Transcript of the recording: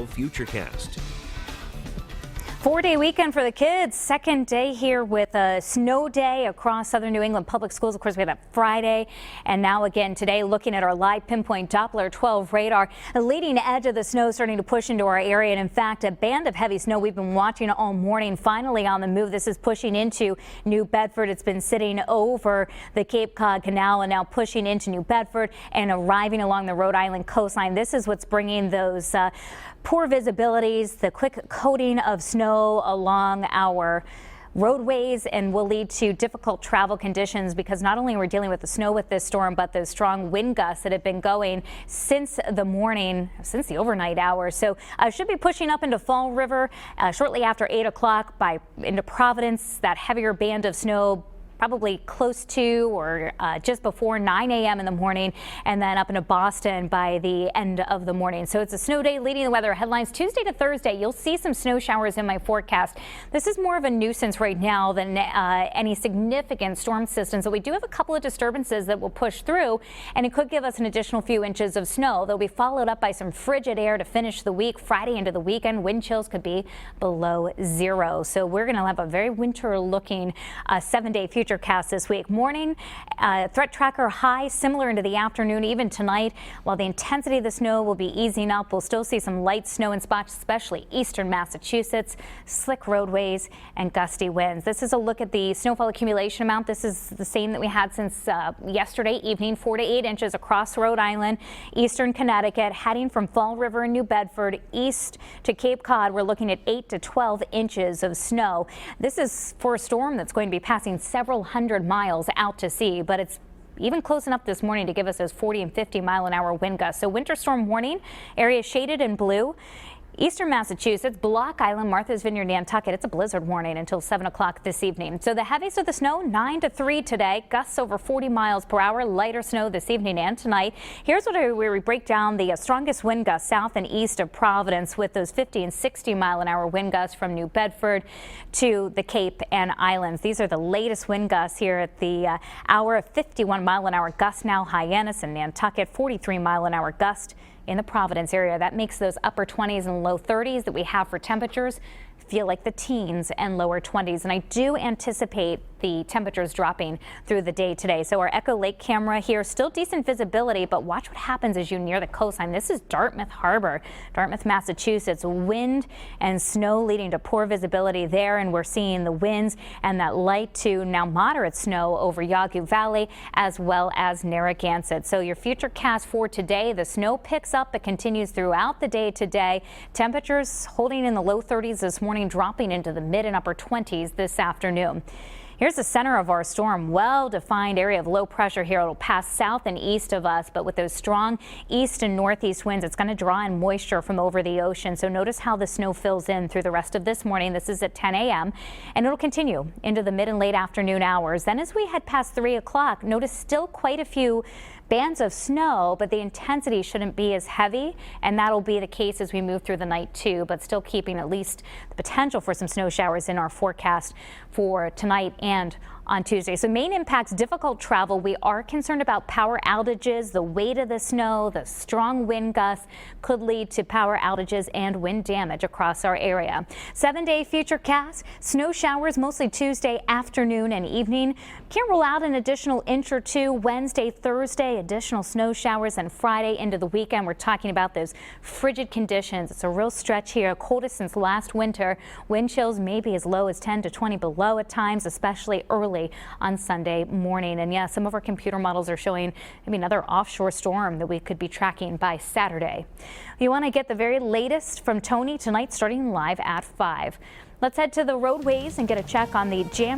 Futurecast. 4-day weekend for the kids. Second day here with a snow day across southern New England public schools. Of course, we had that Friday and now again today, looking at our live Pinpoint Doppler 12 radar. The leading edge of the snow starting to push into our area. And in fact, a band of heavy snow we've been watching all morning finally on the move. This is pushing into New Bedford. It's been sitting over the Cape Cod Canal and now pushing into New Bedford and arriving along the Rhode Island coastline. This is what's bringing those poor visibilities, the quick coating of snow along our roadways, and will lead to difficult travel conditions because not only are we dealing with the snow with this storm, but the strong wind gusts that have been going since the morning, since the overnight hours. So should be pushing up into Fall River shortly after 8 o'clock into Providence. That heavier band of snow probably close to or just before 9 a.m. in the morning, and then up into Boston by the end of the morning. So it's a snow day leading the weather headlines. Tuesday to Thursday, you'll see some snow showers in my forecast. This is more of a nuisance right now than any significant storm systems. So we do have a couple of disturbances that will push through, and it could give us an additional few inches of snow. They'll be followed up by some frigid air to finish the week. Friday into the weekend, wind chills could be below 0. So we're going to have a very winter looking 7-day future cast this week. Morning threat tracker high similar into the afternoon, even tonight. While the intensity of the snow will be easing up, we'll still see some light snow in spots, especially eastern Massachusetts, slick roadways and gusty winds. This is a look at the snowfall accumulation amount. This is the same that we had since yesterday evening, 4 to 8 inches across Rhode Island, eastern Connecticut, heading from Fall River and New Bedford east to Cape Cod. We're looking at 8 to 12 inches of snow. This is for a storm that's going to be passing several hundred miles out to sea, but it's even close enough this morning to give us those 40 and 50 mile an hour wind gusts. So winter storm warning, area shaded in blue. Eastern Massachusetts, Block Island, Martha's Vineyard, Nantucket. It's a blizzard warning until 7 o'clock this evening. So the heaviest of the snow, 9 to 3 today. Gusts over 40 miles per hour. Lighter snow this evening and tonight. Here's where we break down the strongest wind gusts south and east of Providence, with those 50 and 60 mile an hour wind gusts from New Bedford to the Cape and Islands. These are the latest wind gusts here at the hour of 51 mile an hour gust now. Hyannis and Nantucket, 43 mile an hour gust in the Providence area. That makes those upper 20s and low 30s that we have for temperatures feel like the teens and lower 20s. And I do anticipate the temperatures dropping through the day today. So our Echo Lake camera here, still decent visibility, but watch what happens as you near the coastline. This is Dartmouth Harbor, Dartmouth, Massachusetts. Wind and snow leading to poor visibility there, and we're seeing the winds and that light to now moderate snow over Yawgoo Valley as well as Narragansett. So your future cast for today, the snow picks up. It continues throughout the day today. Temperatures holding in the low 30s this morning, dropping into the mid and upper 20s this afternoon. Here's the center of our storm, well-defined area of low pressure here. It'll pass south and east of us, but with those strong east and northeast winds, it's going to draw in moisture from over the ocean. So notice how the snow fills in through the rest of this morning. This is at 10 a.m. and it'll continue into the mid and late afternoon hours. Then as we head past 3 o'clock, notice still quite a few bands of snow, but the intensity shouldn't be as heavy, and that'll be the case as we move through the night too, but still keeping at least the potential for some snow showers in our forecast for tonight and on Tuesday. So main impacts, difficult travel. We are concerned about power outages. The weight of the snow, the strong wind gusts could lead to power outages and wind damage across our area. 7-day futurecast, snow showers mostly Tuesday afternoon and evening. Can't rule out an additional inch or two Wednesday, Thursday, additional snow showers, and Friday into the weekend. We're talking about those frigid conditions. It's a real stretch here, coldest since last winter. Wind chills may be as low as 10 to 20 below at times, especially early on Sunday morning. And yeah, some of our computer models are showing maybe another offshore storm that we could be tracking by Saturday. You want to get the very latest from Tony tonight, starting live at 5. Let's head to the roadways and get a check on the jam